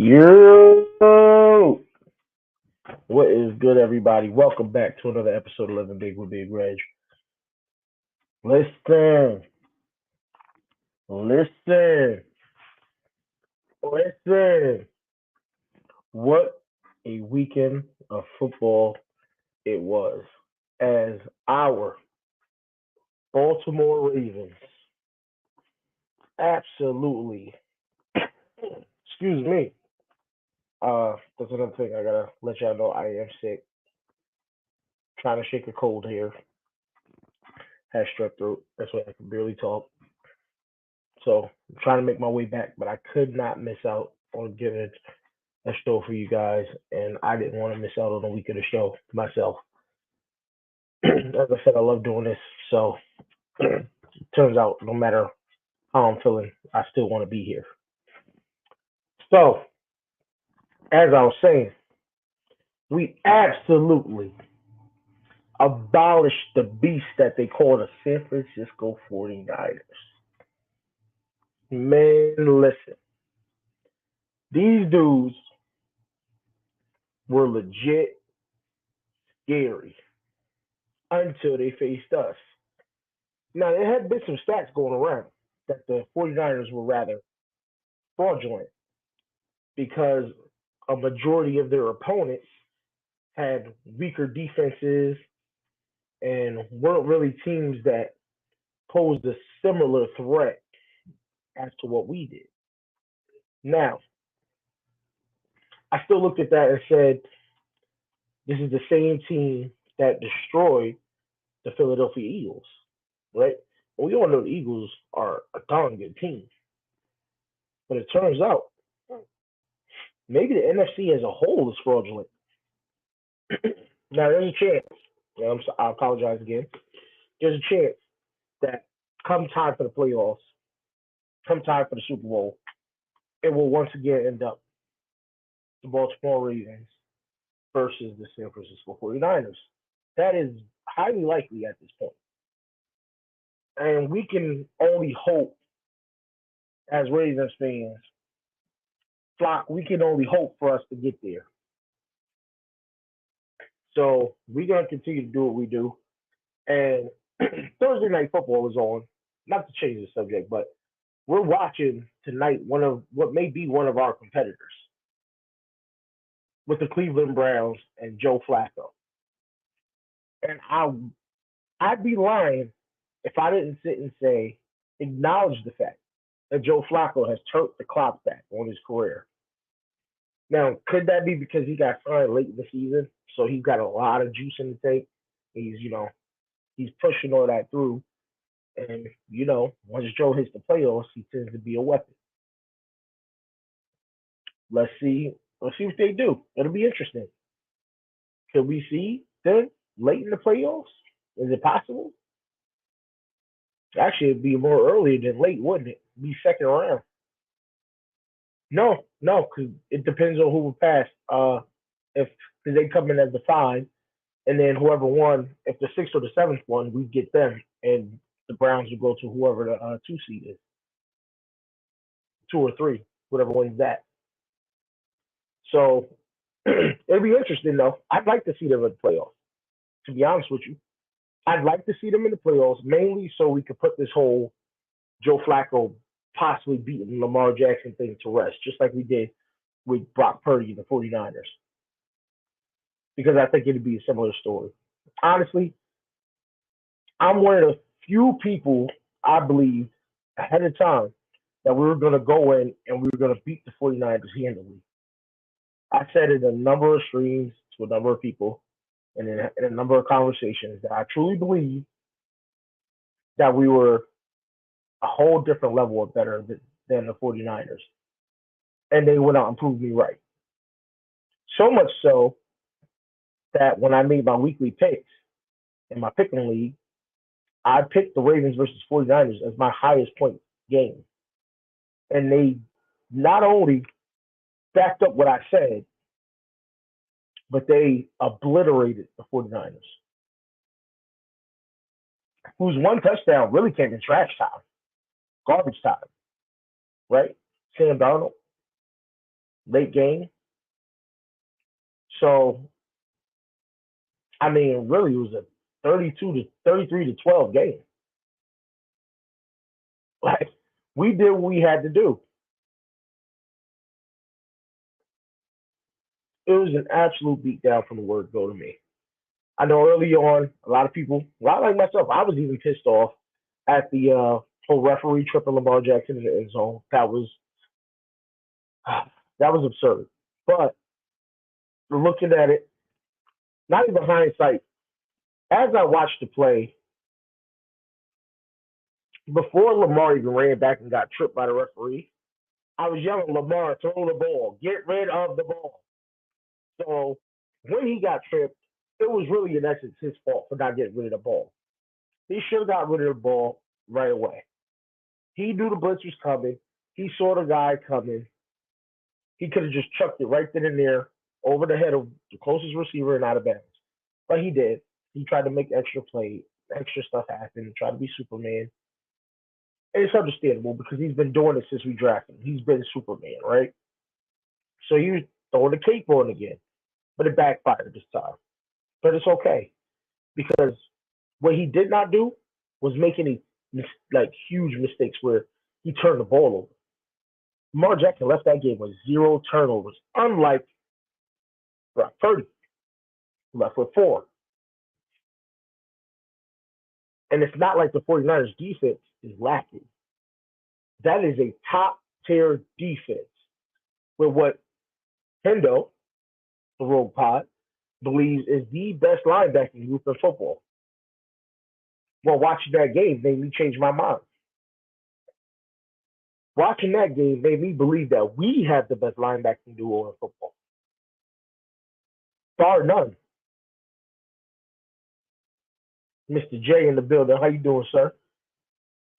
Yo, what is good, everybody? Welcome back to another episode of Living Big with Big Reg. Listen, listen, listen. What a weekend of football it was as our Baltimore Ravens absolutely, excuse me. That's another thing I gotta let y'all know. I am sick, trying to shake a cold here. Had strep throat. That's why I can barely talk. So I'm trying to make my way back, but I could not miss out on giving a show for you guys, and I didn't want to miss out on a week of the show myself. As I said, I love doing this, so it turns out no matter how I'm feeling, I still want to be here. So, as I was saying, we absolutely abolished the beast that they call the San Francisco 49ers. Man, listen, these dudes were legit scary until they faced us. Now, there had been some stats going around that the 49ers were rather fraudulent because a majority of their opponents had weaker defenses and weren't really teams that posed a similar threat as to what we did. Now, I still looked at that and said, this is the same team that destroyed the Philadelphia Eagles, right? Well, we all know the Eagles are a darn good team. But it turns out maybe the NFC as a whole is fraudulent. Now, there's a chance, I apologize again, there's a chance that come time for the playoffs, come time for the Super Bowl, it will once again end up the Baltimore Ravens versus the San Francisco 49ers. That is highly likely at this point. And we can only hope, as Ravens fans, Flock, we can only hope for us to get there. So we're going to continue to do what we do. And Thursday night football is on. Not to change the subject, but we're watching tonight one of what may be one of our competitors with the Cleveland Browns and Joe Flacco. And I'd be lying if I didn't sit and say, acknowledge the fact that Joe Flacco has turned the clock back on his career. Now, could that be because he got signed late in the season, so he's got a lot of juice in the tank? He's pushing all that through. And, once Joe hits the playoffs, he tends to be a weapon. Let's see. Let's see what they do. It'll be interesting. Could we see them late in the playoffs? Is it possible? Actually, it'd be more earlier than late, wouldn't it? It'd be second round. No, no, because it depends on who will pass. If cause they come in as the five, and then whoever won, if the sixth or the seventh one, we get them, and the Browns will go to whoever the two seed is, two or three, whatever wins that. So it'll be interesting though. I'd like to see them in the playoffs. To be honest with you, I'd like to see them in the playoffs mainly so we could put this whole Joe Flacco possibly beating Lamar Jackson thing to rest, just like we did with Brock Purdy and the 49ers. Because I think it'd be a similar story. Honestly, I'm one of the few people I believe ahead of time that we were going to go in and we were going to beat the 49ers handily. I said in a number of streams to a number of people and in a number of conversations that I truly believe that we were a whole different level of better than the 49ers. And they went out and proved me right. So much so that when I made my weekly picks in my picking league, I picked the Ravens versus 49ers as my highest point game. And they not only backed up what I said, but they obliterated the 49ers, whose one touchdown really came in trash time, garbage time, right? Sam Darnold. late game. So, I mean, really, it was a 33-12 game. Like, we did what we had to do. It was an absolute beatdown from the word go to me. I know early on, a lot of people, a lot like myself, I was even pissed off at the whole referee tripping Lamar Jackson in the end zone. That was absurd. But looking at it, not even hindsight, as I watched the play, before Lamar even ran back and got tripped by the referee, I was yelling, Lamar, throw the ball, get rid of the ball. So when he got tripped, it was really in essence his fault for not getting rid of the ball. He should have got rid of the ball right away. He knew the blitz was coming. He saw the guy coming. He could have just chucked it right then and there over the head of the closest receiver and out of bounds. But he did. He tried to make extra play, extra stuff happen, tried to be Superman. And it's understandable because he's been doing it since we drafted him. He's been Superman, right? So he was throwing the cape on again. But it backfired this time. But it's okay. Because what he did not do was make any huge mistakes where he turned the ball over. Lamar Jackson left that game with 0 turnovers, unlike Brock Purdy, who left with 4. And it's not like the 49ers defense is lacking. That is a top-tier defense with what Hendo, the Rogue Pod, believes is the best linebacking group in football. Well, watching that game made me change my mind. Watching that game made me believe that we have the best linebacking duo in football. Bar none. Mr. J in the building. How you doing, sir?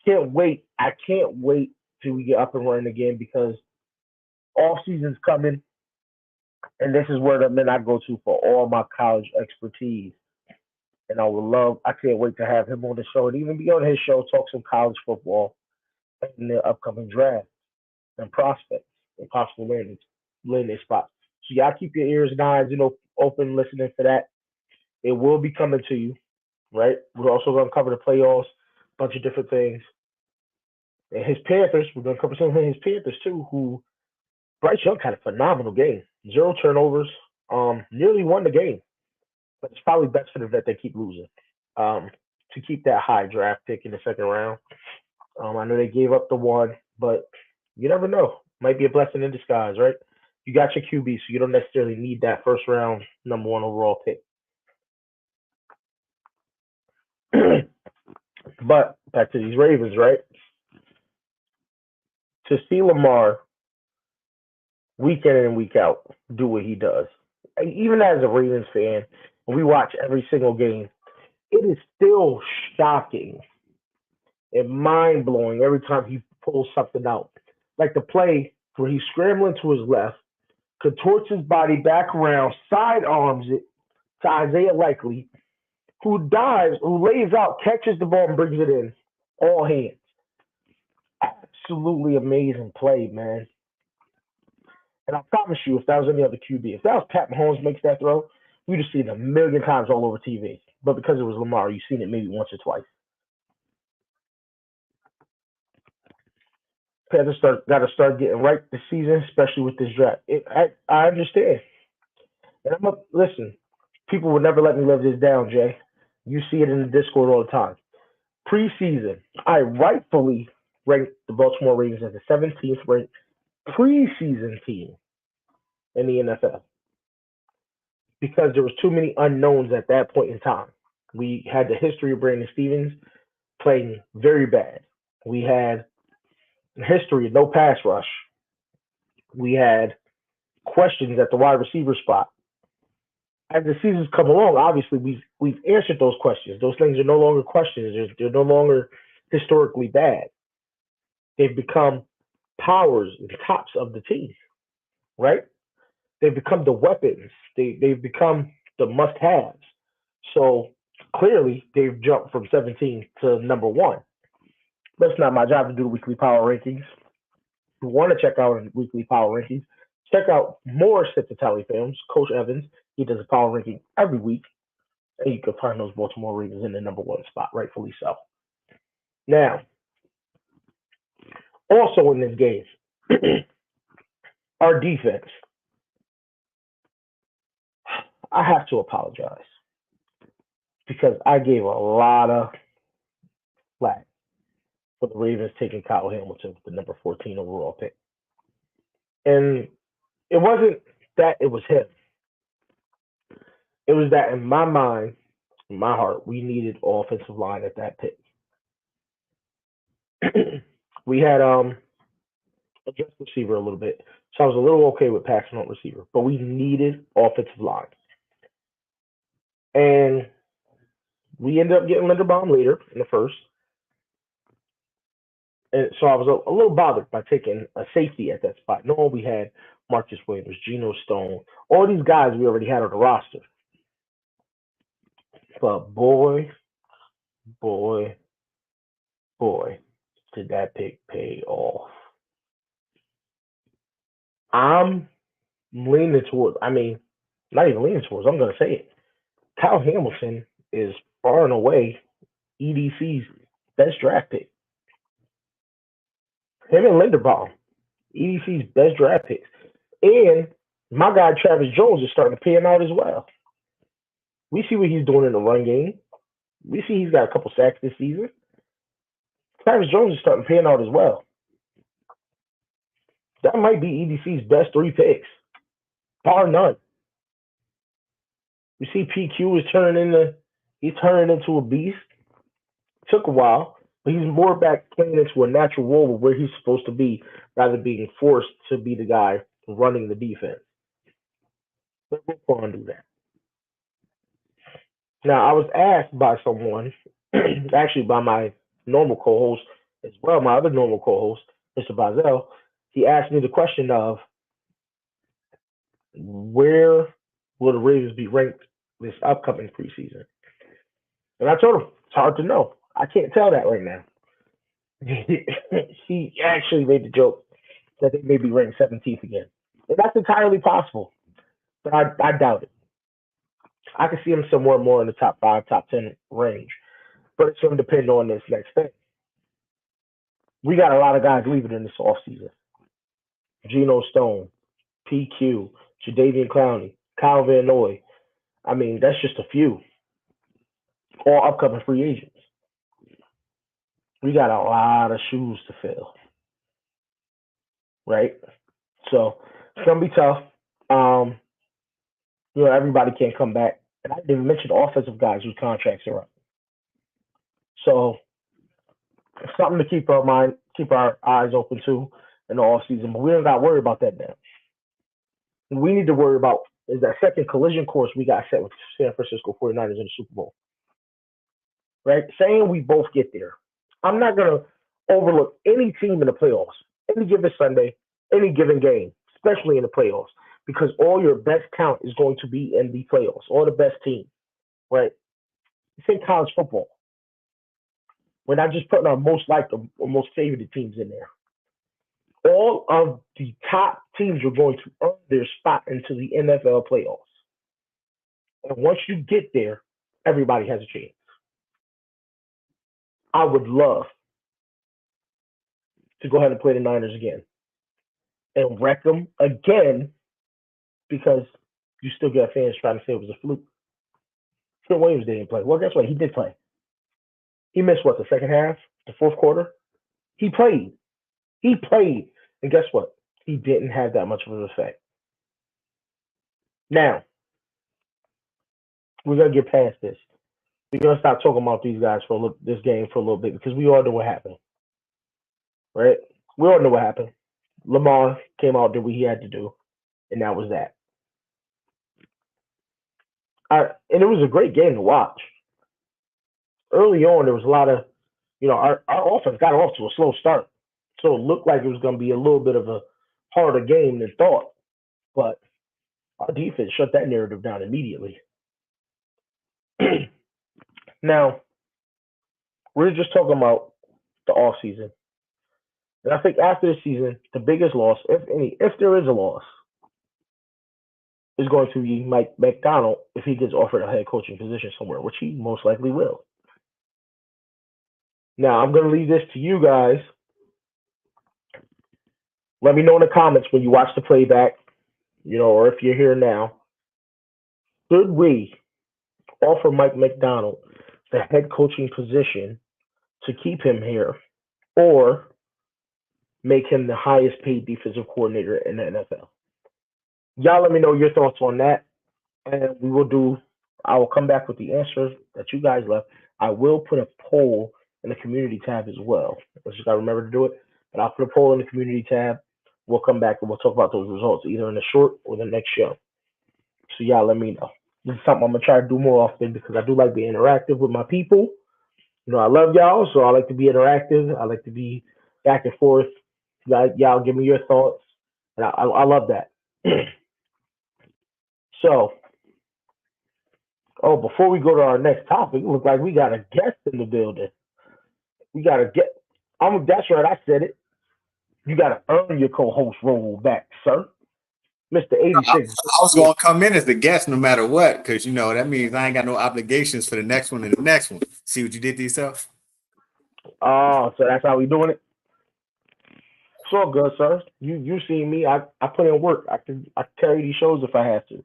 Can't wait. I can't wait till we get up and running again because off season's coming. And this is where the men I go to for all my college expertise. And I can't wait to have him on the show and even be on his show, talk some college football and the upcoming draft and prospects and possible landing spots. So y'all keep your ears and eyes, open, listening for that. It will be coming to you, right? We're also going to cover the playoffs, a bunch of different things. And his Panthers, we're going to cover some of his Panthers too, who Bryce Young had a phenomenal game. 0 turnovers, nearly won the game. But it's probably best for them that they keep losing to keep that high draft pick in the second round. I know they gave up the 1, but you never know. Might be a blessing in disguise, right? You got your QB, so you don't necessarily need that first round number 1 overall pick. But back to these Ravens, right? To see Lamar week in and week out do what he does, even as a Ravens fan, when we watch every single game, it is still shocking and mind-blowing every time he pulls something out. Like the play where he's scrambling to his left, contorts his body back around, sidearms it to Isaiah Likely, who dives, who lays out, catches the ball, and brings it in. All hands. Absolutely amazing play, man. And I promise you, if that was any other QB, if that was Pat Mahomes makes that throw, we'd have seen it a million times all over TV. But because it was Lamar, you've seen it maybe once or twice. Panthers got to start getting right this season, especially with this draft. I understand. And listen, people would never let me live this down, Jay. You see it in the Discord all the time. Preseason, I rightfully ranked the Baltimore Ravens as the 17th ranked preseason team in the NFL because there was too many unknowns at that point in time. We had the history of Brandon Stevens playing very bad. We had history of no pass rush. We had questions at the wide receiver spot. As the seasons come along, obviously we've answered those questions. Those things are no longer questions. They're no longer historically bad. They've become powers and tops of the team, right? They've become the weapons. They've become the must-haves. So clearly they've jumped from 17 to number 1. But it's not my job to do the weekly power rankings. If you want to check out weekly power rankings, Check out more Sit to Tally films. Coach Evans, he does a power ranking every week, and you can find those Baltimore Ravens in the number one spot, rightfully so. Now, also in this game, our defense. I have to apologize because I gave a lot of flack for the Ravens taking Kyle Hamilton, the number 14 overall pick. And it wasn't that it was him. It was that in my mind, in my heart, we needed offensive line at that pick. We had adjust receiver a little bit. So I was a little okay with passing on receiver, but we needed offensive line. And we ended up getting Linderbaum later in the first. And so I was a little bothered by taking a safety at that spot. No, we had Marcus Williams, Geno Stone, all these guys we already had on the roster. But boy, did that pick pay off. I'm leaning towards, not even leaning towards, I'm going to say it. Kyle Hamilton is far and away EDC's best draft pick. Him and Linderbaum, EDC's best draft picks. And my guy Travis Jones is starting to pan out as well. We see what he's doing in the run game. We see he's got a couple sacks this season. Travis Jones is starting to pan out as well. That might be EDC's best three picks, bar none. You see PQ is turning into a beast. Took a while, but he's more back playing into a natural role of where he's supposed to be rather than being forced to be the guy running the defense. But we'll go and do that. Now, I was asked by someone, actually by my normal co-host as well, my other normal co-host, Mr. Bazel, he asked me the question of where will the Ravens be ranked this upcoming preseason? And I told him, it's hard to know. I can't tell that right now. He actually made the joke that they may be ranked 17th again. And that's entirely possible, but I doubt it. I can see him somewhere more in the top 5, top 10 range, but it's going to depend on this next thing. We got a lot of guys leaving in this offseason. Geno Stone, PQ, Jadeveon Clowney, Kyle Van Noy. That's just a few. All upcoming free agents. We got a lot of shoes to fill. Right? So it's going to be tough. Everybody can't come back. And I didn't even mention the offensive guys whose contracts are up. So something to keep our eyes open to in the offseason. But we don't got to worry about that now. What we need to worry about is that second collision course we got set with San Francisco 49ers in the Super Bowl. Right? Saying we both get there. I'm not going to overlook any team in the playoffs, any given Sunday, any given game, especially in the playoffs, because all your best talent is going to be in the playoffs, all the best teams, right? It's in college football. We're not just putting our most liked or most favored teams in there. All of the top teams are going to earn their spot into the NFL playoffs. And once you get there, everybody has a chance. I would love to go ahead and play the Niners again and wreck them again because you still got fans trying to say it was a fluke. Trent Williams didn't play. Well, guess what? He did play. He missed, the second half, the fourth quarter? He played. And guess what? He didn't have that much of an effect. Now, we're going to get past this. We're going to stop talking about these guys this game for a little bit because we all know what happened. Right? We all know what happened. Lamar came out, did what he had to do, and that was that. And it was a great game to watch. Early on, there was a lot of, our offense got off to a slow start. So it looked like it was going to be a little bit of a harder game than thought. But our defense shut that narrative down immediately. Now, we're just talking about the offseason. And I think after this season, the biggest loss, if any, if there is a loss, is going to be Mike McDonald if he gets offered a head coaching position somewhere, which he most likely will. Now, I'm going to leave this to you guys. Let me know in the comments when you watch the playback, or if you're here now. Should we offer Mike McDonald the head coaching position to keep him here, or make him the highest paid defensive coordinator in the NFL? Y'all let me know your thoughts on that, and I will come back with the answers that you guys left. I will put a poll in the community tab as well. I just got to remember to do it, but I'll put a poll in the community tab. We'll come back and we'll talk about those results either in the short or the next show. So y'all let me know. This is something I'm going to try to do more often because I do like being interactive with my people. I love y'all, so I like to be interactive. I like to be back and forth. Y'all give me your thoughts, and I love that. So, before we go to our next topic, it looks like we got a guest in the building. We got a guest. That's right, I said it. You got to earn your co-host role back, sir. Mr. 86. I was going to come in as the guest no matter what, because, that means I ain't got no obligations for the next one and the next one. See what you did to yourself? Oh, so that's how we doing it? It's all good, sir. You see me. I put in work. I can carry these shows if I have to.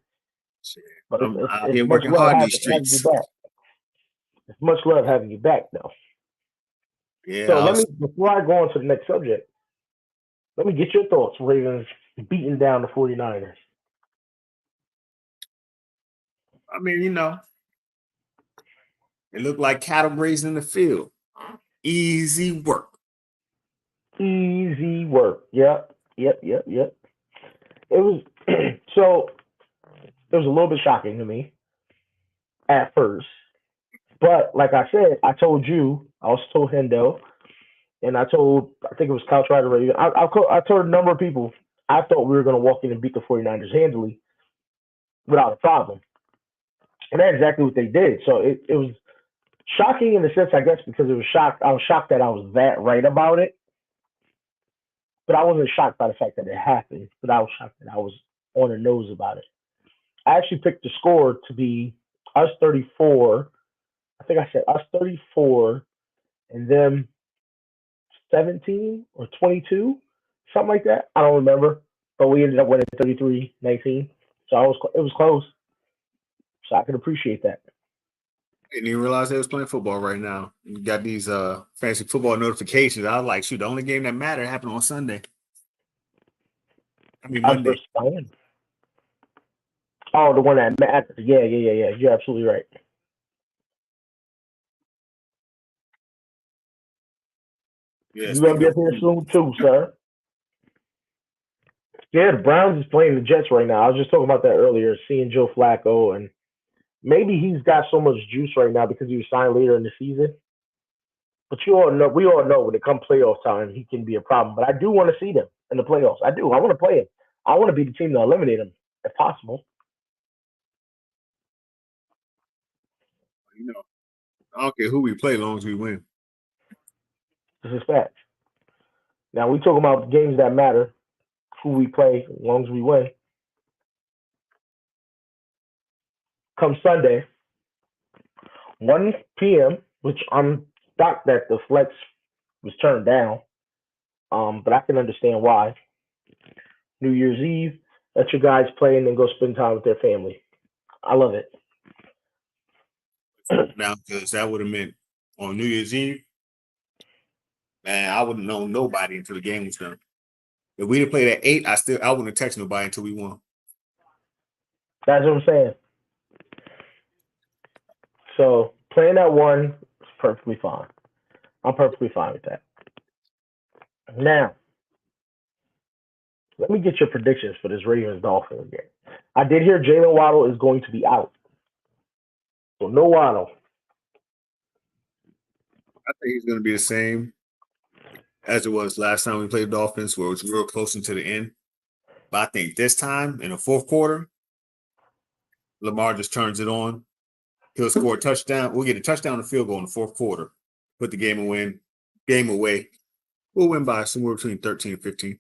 But it's working hard in these streets. It's much love having you back, though. Yeah. So before I go on to the next subject, let me get your thoughts, Ravens beating down the 49ers. I mean, it looked like cattle grazing in the field. Easy work. Easy work. Yep. It was so it was a little bit shocking to me at first. But like I said, I told you, I also told Hendo, and I think it was Couch Rider Radio. I told a number of people I thought we were going to walk in and beat the 49ers handily without a problem. And that's exactly what they did. So it was shocking in the sense, I guess, because I was shocked that I was that right about it. But I wasn't shocked by the fact that it happened, but I was shocked that I was on the nose about it. I actually picked the score to be us 34. I think I said us 34 and them 17 or 22, something like that. I don't remember. But we ended up winning 33-19. So it was close. So I can appreciate that. Didn't even realize they was playing football right now. You got these fancy football notifications. I was like, shoot, the only game that mattered happened on Sunday. I mean, Monday. Oh, the one that mattered. Yeah. You're absolutely right. Yeah, you're going to be up here soon too, sir. Yeah, the Browns is playing the Jets right now. I was just talking about that earlier, seeing Joe Flacco, and maybe he's got so much juice right now because he was signed later in the season. But we all know when it comes playoff time, he can be a problem. But I do want to see them in the playoffs. I do. I want to play him. I want to be the team to eliminate him if possible. I don't care who we play as long as we win. This is fact. Now, we talking about games that matter, who we play as long as we win. Come Sunday, 1 p.m., which I'm shocked that the flex was turned down, but I can understand why. New Year's Eve, let your guys play and then go spend time with their family. I love it. Now, because that would have meant on New Year's Eve, man, I wouldn't know nobody until the game was done. If we didn't play at 8, I wouldn't have texted nobody until we won. That's what I'm saying. So playing at 1 is perfectly fine. I'm perfectly fine with that. Now, let me get your predictions for this Ravens Dolphins game. I did hear Jalen Waddle is going to be out. So no Waddle. I think he's going to be the same as it was last time we played Dolphins, where it was real close into the end. But I think this time, in the fourth quarter, Lamar just turns it on. He'll score a touchdown. We'll get a touchdown and a field goal in the fourth quarter. Put the game away. We'll win by somewhere between 13 and 15.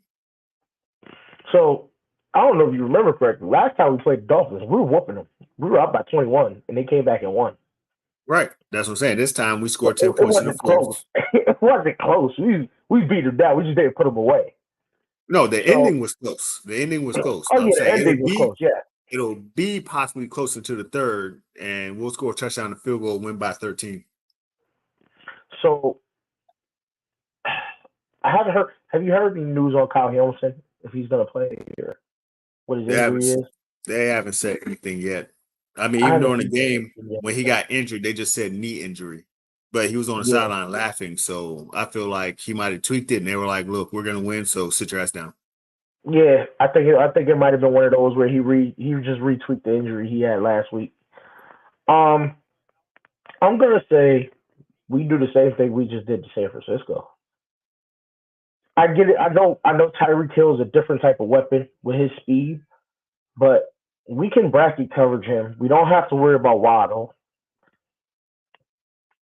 So I don't know if you remember correctly. Last time we played the Dolphins, we were whooping them. We were up by 21, and they came back and won. Right. That's what I'm saying. This time we So scored 10 it points in the wasn't close. fourth. It wasn't close. We beat them down. We just didn't put them away. No, the So, ending was close. The ending was close. oh But I'm yeah, the saying ending was close. Yeah. it'll be possibly closer to the third, and we'll score a touchdown and field goal, win by 13. So I haven't heard. Have you heard any news on Kyle Hamilton if he's going to play or what his They haven't injury is? they haven't said anything yet. I mean, I even haven't during the seen game anything yet. when he got injured, they just said knee injury. But he was on the Yeah, sideline laughing. So I feel like he might have tweaked it and they were like, look, we're gonna win, so sit your ass down. yeah. I think it might have been one of those where he just retweaked the injury he had last week. Um, I'm gonna say we do the same thing we just did to San Francisco. I get it. I know Tyreek Hill is a different type of weapon with his speed, but we can bracket coverage him. We don't have to worry about Waddle.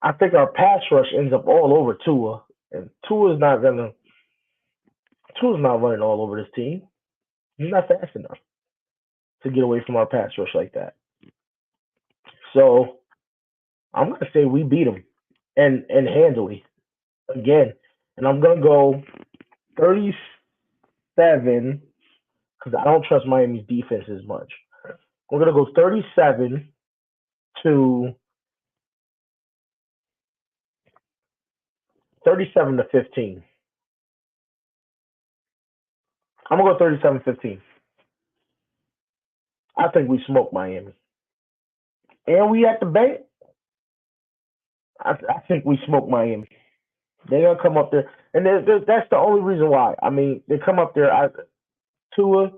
I think our pass rush ends up all over Tua, and Tua's not running all over this team. He's not fast enough to get away from our pass rush like that. So I'm gonna say we beat him and handily again, and I'm gonna go 37 because I don't trust Miami's defense as much. We're gonna go 37 to 15. I'm gonna go 37-15. I think we smoke Miami, and we at the bank. I think we smoke Miami. They're gonna come up there, and that's the only reason why. I mean, they come up there. Tua,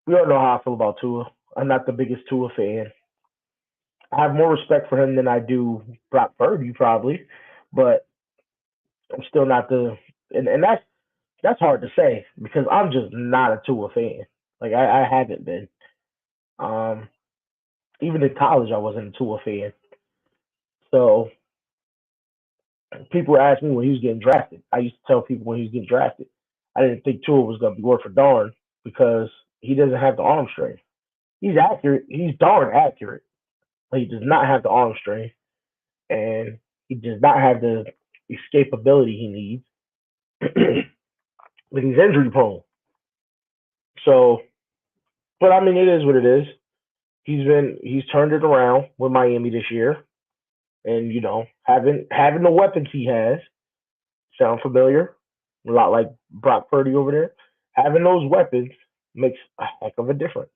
we all know how I feel about Tua. I'm not the biggest Tua fan. I have more respect for him than I do Brock Purdy, probably, but I'm still not and that's hard to say because I'm just not a Tua fan. Like I haven't been. Um, Even in college, I wasn't a Tua fan. So people ask me when he was getting drafted. I used to tell people when he was getting drafted, I didn't think Tua was going to be worth a darn because he doesn't have the arm strength. He's accurate. He's darn accurate. But he does not have the arm strength, and he does not have the escapability he needs. But he's injury prone. So, but I mean, it is what it is. He's turned it around with Miami this year, and having the weapons he has sound familiar. A lot like Brock Purdy over there. Having those weapons makes a heck of a difference.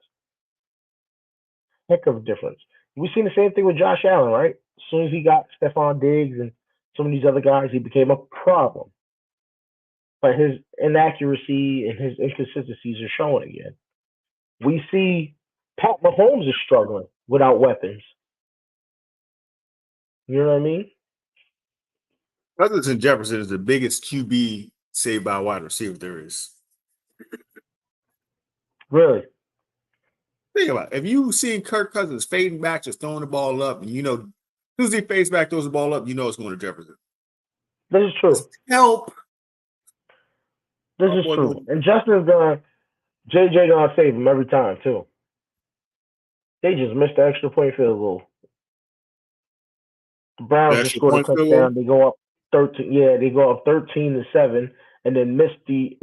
Heck of a difference. We've seen the same thing with Josh Allen, right? As soon as he got Stephon Diggs and some of these other guys, he became a problem. But his inaccuracy and his inconsistencies are showing again. We see Pat Mahomes is struggling without weapons. You know what I mean? Cousins and Jefferson is the biggest QB saved by a wide receiver there is. Really. Think about it. If you seen Kirk Cousins fading back, just throwing the ball up, and as soon as he fades back, throws the ball up, it's going to Jefferson. This is true. Help. This is true. And Justin's JJ gonna save him every time too. They just missed the extra point field goal. The Browns just scored a touchdown. They go up 13. Yeah, they go up 13-7, and then miss they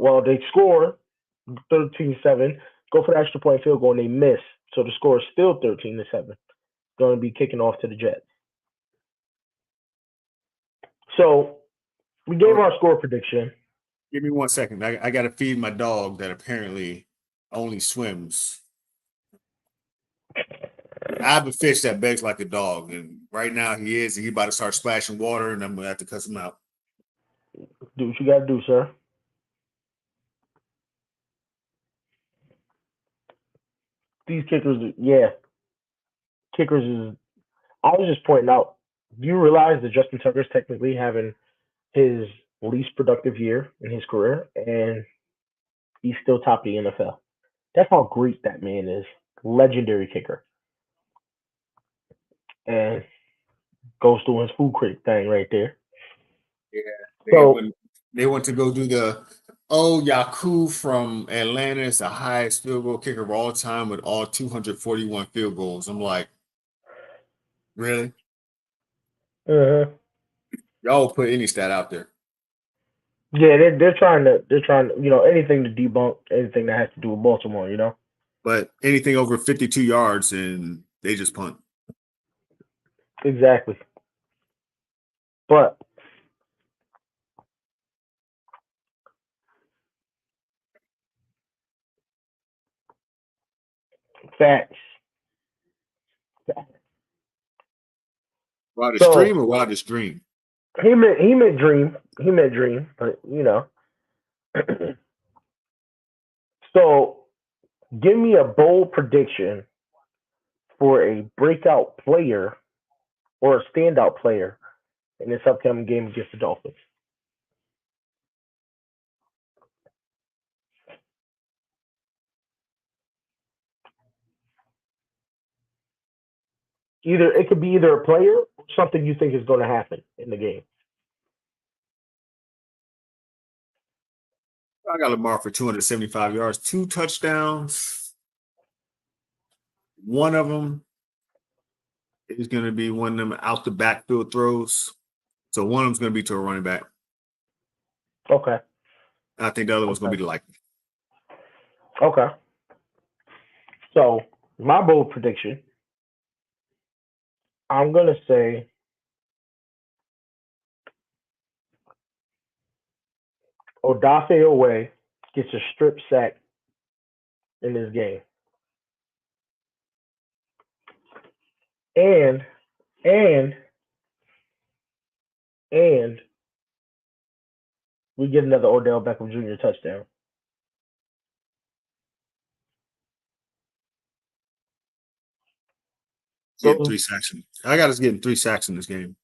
score 13-7, go for the extra point field goal, and they miss. So the score is still 13-7. Going to be kicking off to the Jets. So we gave our score prediction. Give me 1 second. I got to feed my dog that apparently only swims. I have a fish that begs like a dog, and right now he's about to start splashing water, and I'm going to have to cuss him out. Do what you got to do, sir. These kickers, kickers is. I was just pointing out. Do you realize that Justin Tucker's technically having his least productive year in his career, and he's still top of the NFL? That's how great that man is. Legendary kicker. And goes doing his food critic thing right there. Yeah, they went to go do the Oh, Yaku from Atlanta is the highest field goal kicker of all time with all 241 field goals. I'm like, really? Uh-huh. Y'all put any stat out there. Yeah, they're trying to anything to debunk anything that has to do with Baltimore. But anything over 52 yards and they just punt. Exactly. But facts. Wildest So dream or wildest dream? he meant dream. He meant dream. But so give me a bold prediction for a breakout player or a standout player in this upcoming game against the Dolphins. It could be either a player or something you think is going to happen in the game. I got Lamar for 275 yards, 2 touchdowns. One of them is going to be one of them out the backfield throws. So one of them's going to be to a running back. Okay. I think the other one's going to Okay. be the likely. Okay. So my bold prediction, I'm gonna say Odafe Owe gets a strip sack in this game, and and and we get another Odell Beckham Jr. touchdown. Getting Those, 3 sacks. I got us getting 3 sacks in this game.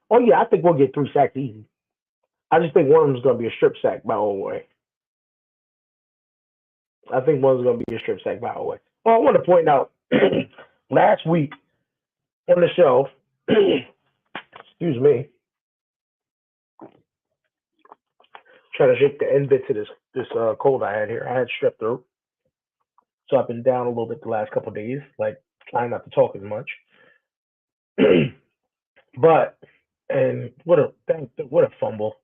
oh yeah, I think we'll get 3 sacks easy. I just think one of them is gonna be a strip sack by Owe. I think one's gonna be a strip sack by Owe. Well, I want to point out last week on the show, excuse me, trying to shake the end bit to this cold I had here. I had strep throat, so I've been down a little bit the last couple of days, like trying not to talk as much. But and what a fumble.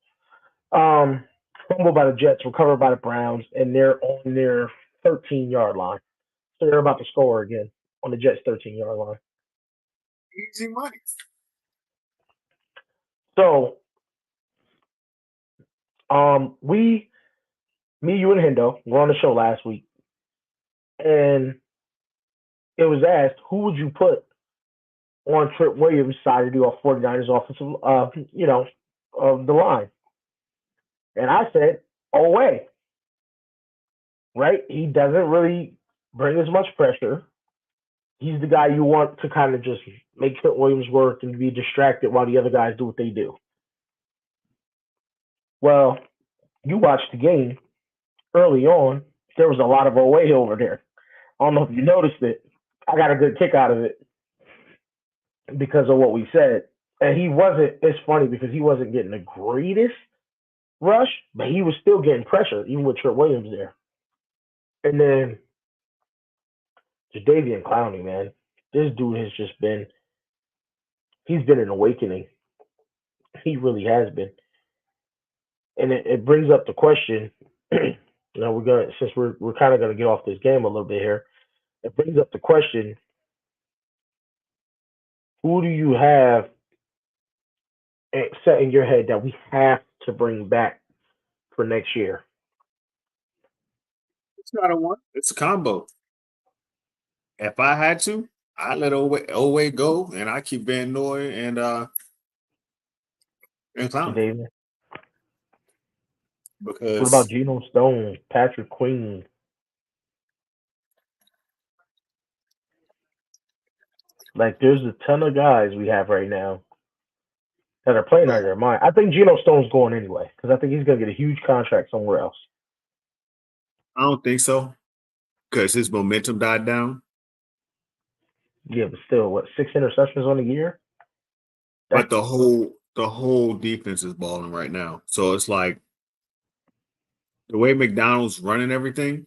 Um, Fumble by the Jets, recovered by the Browns, and they're on their 13-yard line. So they're about to score again on the Jets' 13-yard line. Easy money. So, me, you, and Hendo were on the show last week, and it was asked, who would you put on Trent Williams' side of the 49ers offensive, of the line? And I said, Owe, right? He doesn't really bring as much pressure. He's the guy you want to kind of just make Trent Williams work and be distracted while the other guys do what they do. Well, you watched the game early on. There was a lot of Owe over there. I don't know if you noticed it. I got a good kick out of it because of what we said. And he wasn't, it's funny because he wasn't getting the greatest rush, but he was still getting pressure, even with Trent Williams there. And then Jadeveon Clowney, man. This dude has just been, he's been an awakening. He really has been. And it brings up the question, we're gonna, since we're kind of gonna get off this game a little bit here, it brings up the question, who do you have set in your head that we have to bring back for next year? It's not a one. It's a combo. If I had to, I let Owe go, and I keep Van Noy and Clown David. What about because Geno Stone, Patrick Queen? Like, there's a ton of guys we have right now that are playing out of their mind. I think Geno Stone's going anyway because I think he's going to get a huge contract somewhere else. I don't think so because his momentum died down. Yeah, but still, what, 6 interceptions on the year? But the whole defense is balling right now, so it's like the way McDonald's running everything,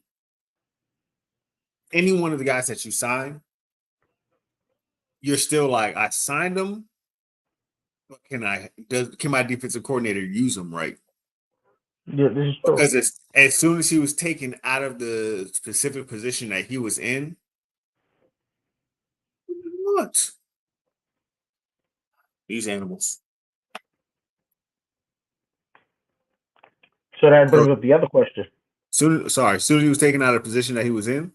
any one of the guys that you sign, you're still like, I signed them, but can my defensive coordinator use them right? Yeah, this is true. Because as soon as he was taken out of the specific position that he was in, what? These animals. So that So brings up the other question. soon as he was taken out of the position that he was in,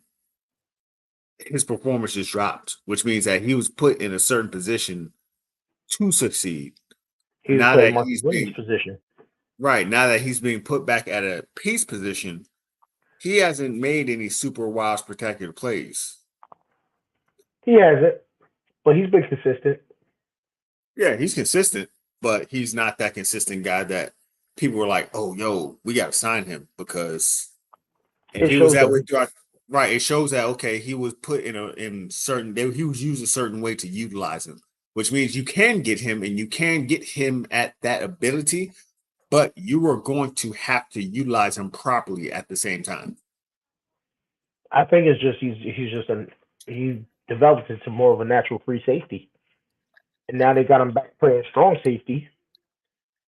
his performance just dropped, which means that he was put in a certain position to succeed. He was Now playing that Marcus he's Williams' being position. right, now that he's being put back at a peace position, he hasn't made any super wild spectacular plays. He hasn't, but he's been consistent. Yeah, he's consistent, but he's not that consistent guy that people were like, "Oh, yo, we got to sign him," because and It he was shows that way that throughout. Right, it shows that okay, he was put he was used a certain way to utilize him, which means you can get him and you can get him at that ability, but you are going to have to utilize him properly at the same time. I think it's just he developed into more of a natural free safety, and now they got him back playing strong safety,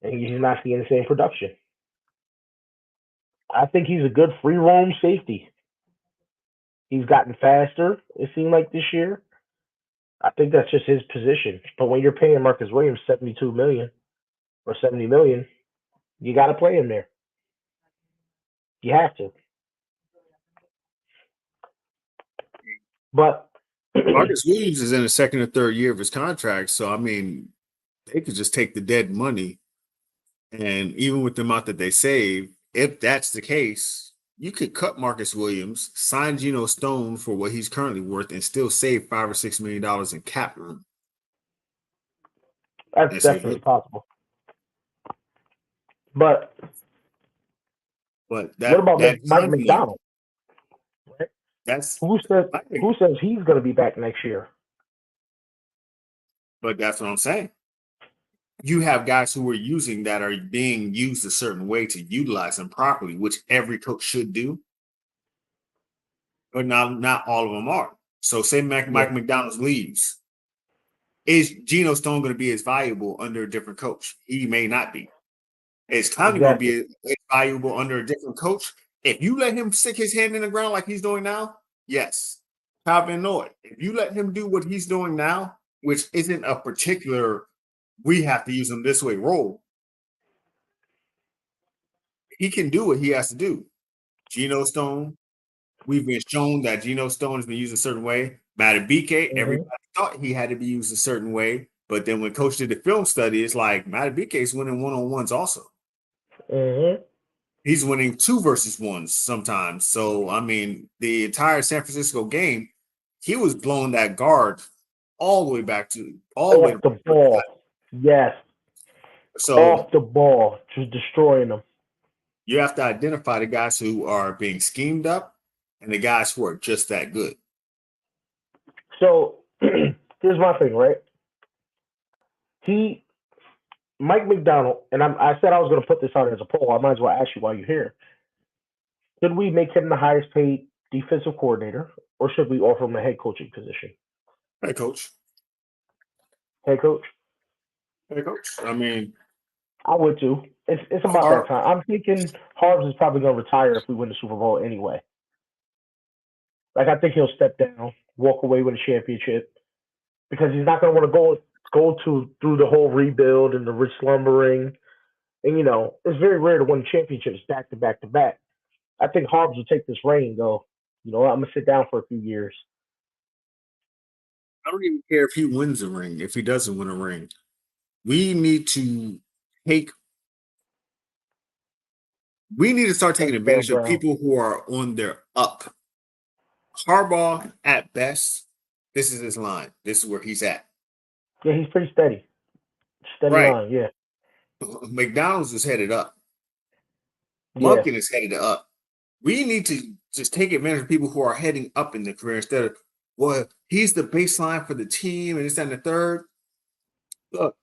and he's not seeing the same production. I think he's a good free roam safety. He's gotten faster. It seemed like this year. I think that's just his position. But when you're paying Marcus Williams 72 million or 70 million, you got to play him there. You have to. But Marcus Williams is in the second or third year of his contract, so I mean, they could just take the dead money, and even with the amount that they save, if that's the case, you could cut Marcus Williams, sign Geno Stone for what he's currently worth, and still save $5 or $6 million in cap room. that's And say, definitely look, possible. But but what that about that Mike contract, McDonald? Right? that's Who says he's going to be back next year? but that's what I'm saying. You have guys who are using that are being used a certain way to utilize them properly, which every coach should do, but not all of them are. So say Yeah, Mike McDonald leaves. Is Geno Stone going to be as valuable under a different coach? He may not be. Is Tommy going to exactly. be as valuable under a different coach? If you let him stick his hand in the ground like he's doing now, yes. Calvin Lloyd, if you let him do what he's doing now, which isn't a particular, we have to use him this way role, he can do what he has to do. Geno Stone, we've been shown that Geno Stone has been used a certain way. Matabike, Hmm. everybody thought he had to be used a certain way. But then when coach did the film study, it's like Matabike is winning one-on-ones also. Hmm. He's winning 2 versus 1s sometimes. So, I mean, the entire San Francisco game, he was blowing that guard all the way back to all the way Off to the ball. Yes, so off the ball, just destroying them. you have to identify the guys who are being schemed up and the guys who are just that good. So here's my thing, right? He, Mike McDonald, and I said I was going to put this out as a poll. I might as well ask you while you're here. Should we make him the highest paid defensive coordinator, or should we offer him a head coaching position? Hey coach. Head coach? Hey coach. I mean, I would too. It's about that Har- time. I'm thinking Harbs is probably going to retire if we win the Super Bowl anyway. Like I think he'll step down, walk away with a championship because he's not going to want to go to through the whole rebuild and the rich slumbering. And it's very rare to win championships back to back to back. I think Harbs will take this reign though. I'm gonna sit down for a few years. I don't even care if he wins a ring, if he doesn't win a ring. We need to take we need to start taking Stand their advantage of ground. people who are on their up. Harbaugh, at best, this is his line. This is where he's at. Yeah, he's pretty steady. Steady Right. line. Yeah. McDonald's is headed up. Yeah. Lumpkin is headed up. We need to just take advantage of people who are heading up in the career instead of, well, he's the baseline for the team and this, that, and the third. Look,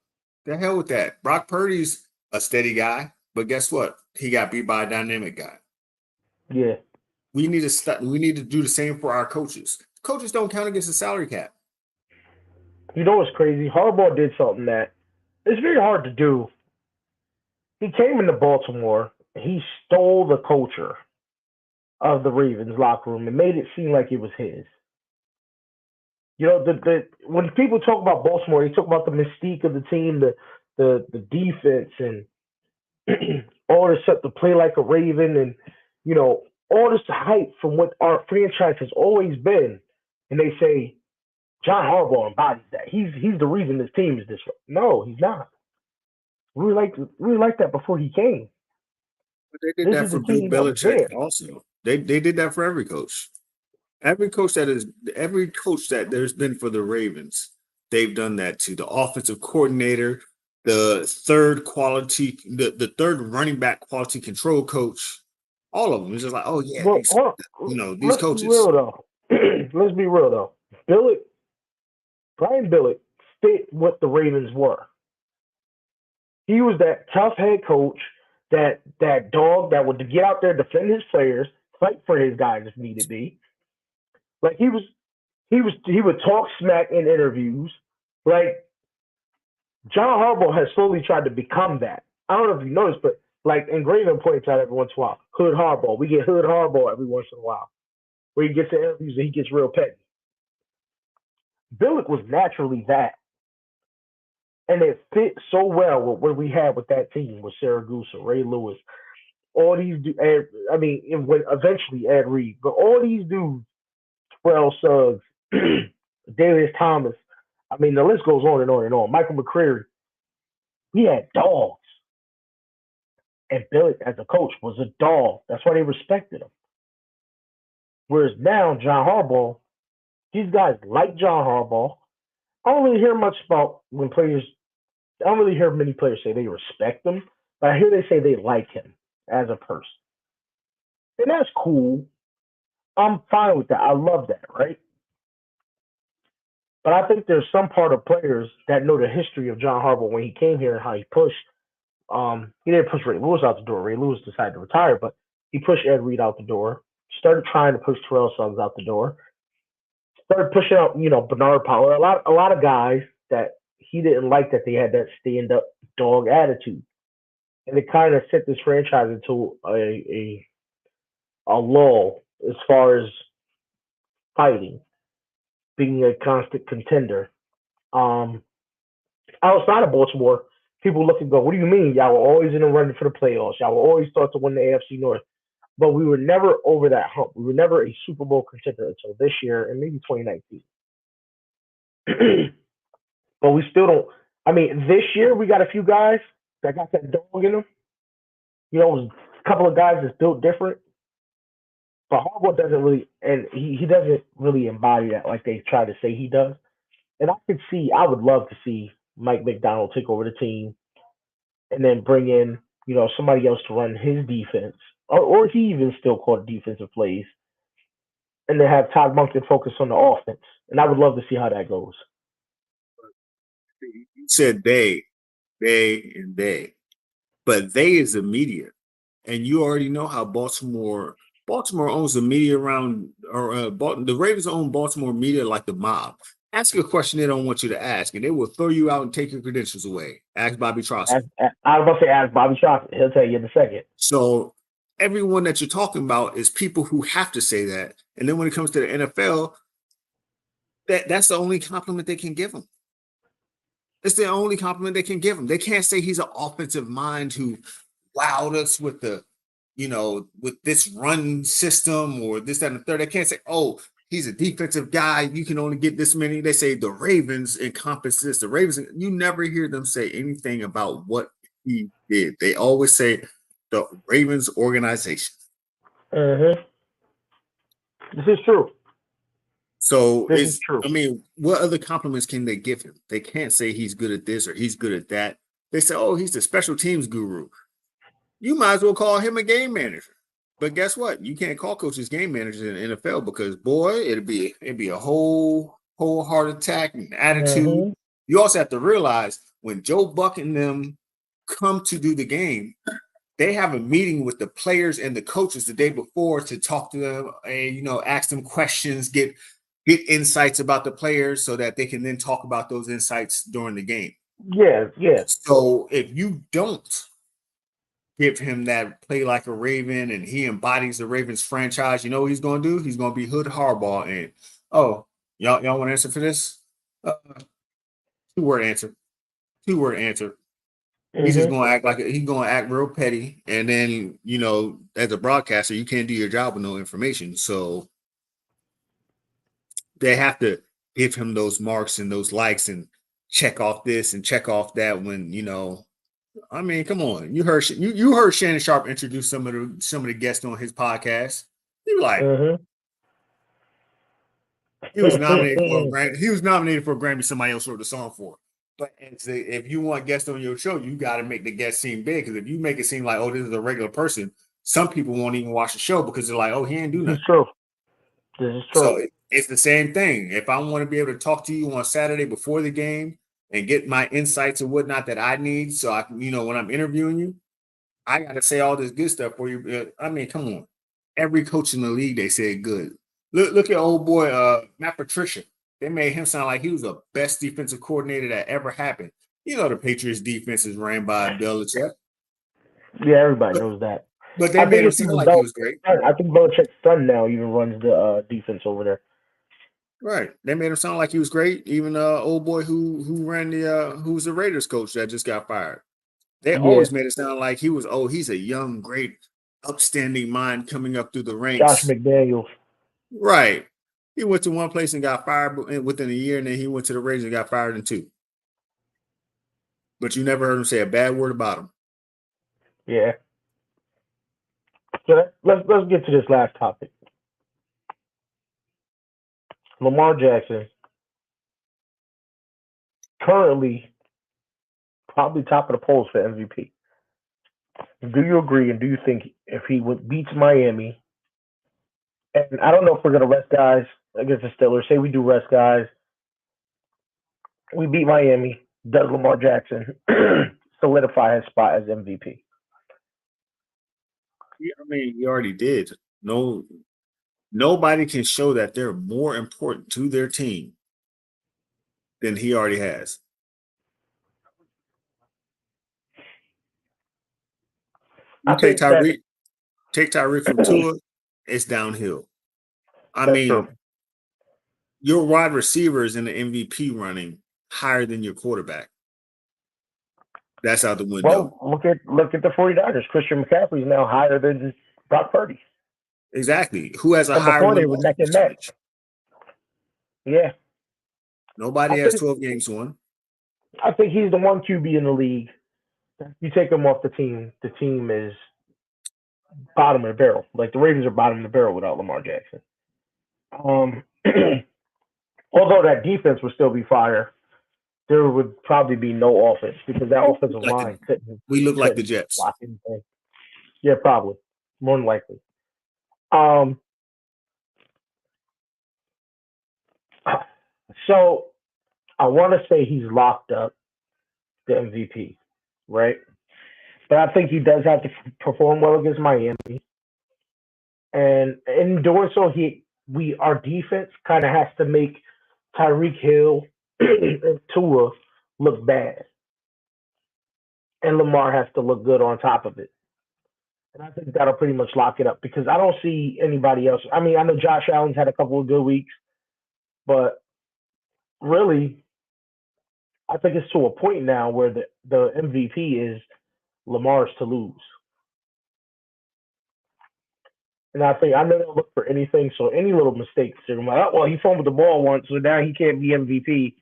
the hell with that. Brock Purdy's a steady guy, but guess what? He got beat by a dynamic guy. Yeah. We need to stop. We need to do the same for our coaches. Coaches don't count against the salary cap. You know what's crazy? Harbaugh did something that it's very hard to do. He came into Baltimore. He stole the culture of the Ravens locker room and made it seem like it was his. You know, when people talk about Baltimore, they talk about the mystique of the team, the defense, and all this stuff to play like a Raven, and you know all this hype from what our franchise has always been. And they say John Harbaugh embodies that. He's the reason this team is this way. No, he's not. We liked that before he came. But they did This that is the for Bill team that was Belichick there. also. They did that for every coach. Every coach that there's been for the Ravens, they've done that to the offensive coordinator, the third running back quality control coach. All of them. It's just like, oh yeah, Well, these let's be coaches. real though. Let's be real though. Brian Billick fit what the Ravens were. He was that tough head coach, that dog that would get out there, defend his players, fight for his guys if needed be. Like he would talk smack in interviews. Like John Harbaugh has slowly tried to become that. I don't know if you noticed, but like Engraven points out every once in a while, Hood Harbaugh. We get Hood Harbaugh every once in a while, where he gets in interviews and he gets real petty. Billick was naturally that. And it fit so well with what we had with that team with Saragusa, Ray Lewis, all these dudes. I mean, eventually Ed Reed, but all these dudes, Terrell Suggs, Darius Thomas. I mean, the list goes on and on and on. Michael McCreary. We had dogs. And Billy, as a coach, was a dog. That's why they respected him. Whereas now, John Harbaugh, these guys like John Harbaugh. I don't really hear much about when players. I don't really hear many players say they respect him, but I hear they say they like him as a person, and that's cool. I'm fine with that. I love that, right? But I think there's some part of players that know the history of John Harbaugh when he came here and how he pushed. He didn't push Ray Lewis out the door. Ray Lewis decided to retire, but he pushed Ed Reed out the door. Started trying to push Terrell Suggs out the door. Started pushing out, Bernard Power. A lot of guys that he didn't like that they had that stand up dog attitude, and it kind of set this franchise into a lull as far as fighting, being a constant contender. Outside of Baltimore, people look and go, "What do you mean? Y'all were always in the running for the playoffs. Y'all were always thought to win the AFC North." But we were never over that hump. We were never a Super Bowl contender until this year and maybe 2019. But we still don't. I mean, this year we got a few guys that got that dog in them. A couple of guys that's built different. But Harbaugh doesn't really, and he doesn't really embody that like they try to say he does. And I would love to see Mike McDonald take over the team and then bring in, somebody else to run his defense. Or he even still called defensive plays. And then have Todd Monken focus on the offense. And I would love to see how that goes. You said they, and they. But they is the media. And you already know how Baltimore owns the media around, or the Ravens own Baltimore media like the mob. Ask a question they don't want you to ask, and they will throw you out and take your credentials away. Ask Bobby Trossel. I was about to say ask Bobby Trossel. He'll tell you in a second. So everyone that you're talking about is people who have to say that. And then when it comes to the NFL, that's the only compliment they can give him. It's the only compliment they can give him. They can't say he's an offensive mind who wowed us with with this run system or this, that, and the third. They can't say, oh, he's a defensive guy. You can only get this many. They say the Ravens encompass this. The Ravens, you never hear them say anything about what he did. They always say the Ravens organization. Mm-hmm. This is true. So this is true. I mean, what other compliments can they give him? They can't say he's good at this or he's good at that. They say, oh, he's the special teams guru. You might as well call him a game manager. But guess what? You can't call coaches game managers in the NFL because boy, it'd be a whole heart attack and attitude. Mm-hmm. You also have to realize when Joe Buck and them come to do the game, they have a meeting with the players and the coaches the day before to talk to them and ask them questions, get insights about the players so that they can then talk about those insights during the game. Yeah. So if you don't give him that play like a Raven and he embodies the Ravens franchise, you know what he's going to do? He's going to be Hood Harbaugh. And, y'all want to answer for this? Two-word answer. Two-word answer. He's just going to act like he's going to act real petty. And then, as a broadcaster, you can't do your job with no information. So they have to give him those marks and those likes and check off this and check off that when, I mean, come on. You heard Shannon Sharp introduce some of the guests on his podcast. He was like, he was nominated for a Grammy. He was nominated for a Grammy. Somebody else wrote the song for. But if you want guests on your show, you got to make the guest seem big. Because if you make it seem like, oh, this is a regular person, some people won't even watch the show because they're like, oh, he ain't do nothing. This is true. So it's the same thing. If I want to be able to talk to you on Saturday before the game and get my insights and whatnot that I need, so I can, when I'm interviewing you, I got to say all this good stuff for you. I mean, come on. Every coach in the league, they said good. Look at old boy Matt Patricia. They made him sound like he was the best defensive coordinator that ever happened. The Patriots defense is ran by Belichick. Yeah, everybody knows that. But they made him sound like he was great. I think Belichick's son now even runs the defense over there. Right. They made him sound like he was great. Even old boy who ran who's the Raiders coach that just got fired. They always made it sound like he's a young, great, upstanding mind coming up through the ranks. Josh McDaniels. Right. He went to one place and got fired within a year, and then he went to the Raiders and got fired in 2. But you never heard him say a bad word about him. Yeah. So let's get to this last topic. Lamar Jackson, currently probably top of the polls for MVP. Do you agree, and do you think if he beats Miami, and I don't know if we're going to rest guys against the Steelers, say we do rest guys, we beat Miami, does Lamar Jackson solidify his spot as MVP? I mean, he already did. Nobody can show that they're more important to their team than he already has. You take Tyreek from Tua, it's downhill. I mean, your wide receivers in the MVP running higher than your quarterback. That's out the window. Well, look at the 49ers. Christian McCaffrey is now higher than Brock Purdy. Exactly. Who has a higher they were neck and neck. Yeah. Nobody has 12 games won. I think he's the one QB in the league. You take him off the team is bottom of the barrel. Like the Ravens are bottom of the barrel without Lamar Jackson. Although that defense would still be fire, there would probably be no offense because that offensive line couldn't. We look like the Jets. Yeah, probably. More than likely. So I want to say he's locked up the MVP, right? But I think he does have to perform well against Miami. And in doing so, our defense kind of has to make Tyreek Hill and Tua look bad. And Lamar has to look good on top of it. And I think that'll pretty much lock it up because I don't see anybody else. I mean, I know Josh Allen's had a couple of good weeks, but really, I think it's to a point now where the MVP is Lamar's to lose. And I think I know they'll look for anything, so any little mistakes, they're like, oh, well, he fumbled the ball once, so now he can't be MVP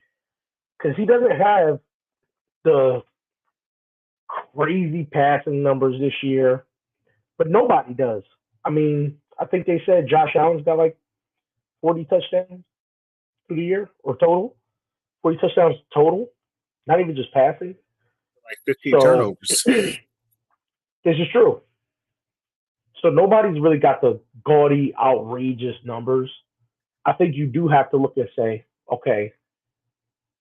because he doesn't have the crazy passing numbers this year, but nobody does. I mean, I think they said Josh Allen's got like 40 touchdowns for the year or total. 40 touchdowns total, not even just passing. Like 15 turnovers. This is true. So nobody's really got the gaudy, outrageous numbers. I think you do have to look and say, okay,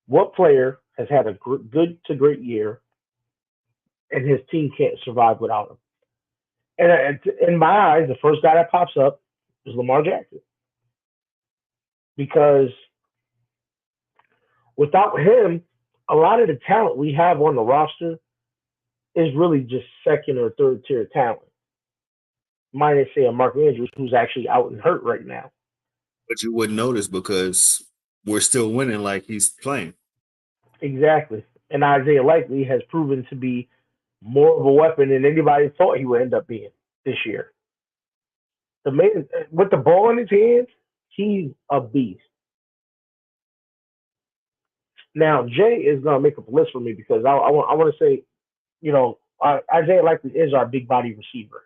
what player has had a good to great year and his team can't survive without him? And in my eyes, the first guy that pops up is Lamar Jackson because without him, a lot of the talent we have on the roster is really just second or third tier talent. Minus say a Mark Andrews who's actually out and hurt right now. But you wouldn't notice because we're still winning like he's playing. Exactly. And Isaiah Likely has proven to be more of a weapon than anybody thought he would end up being this year. The man with the ball in his hands, he's a beast. Now Jay is gonna make up a list for me because I want to say, Isaiah Likely is our big body receiver.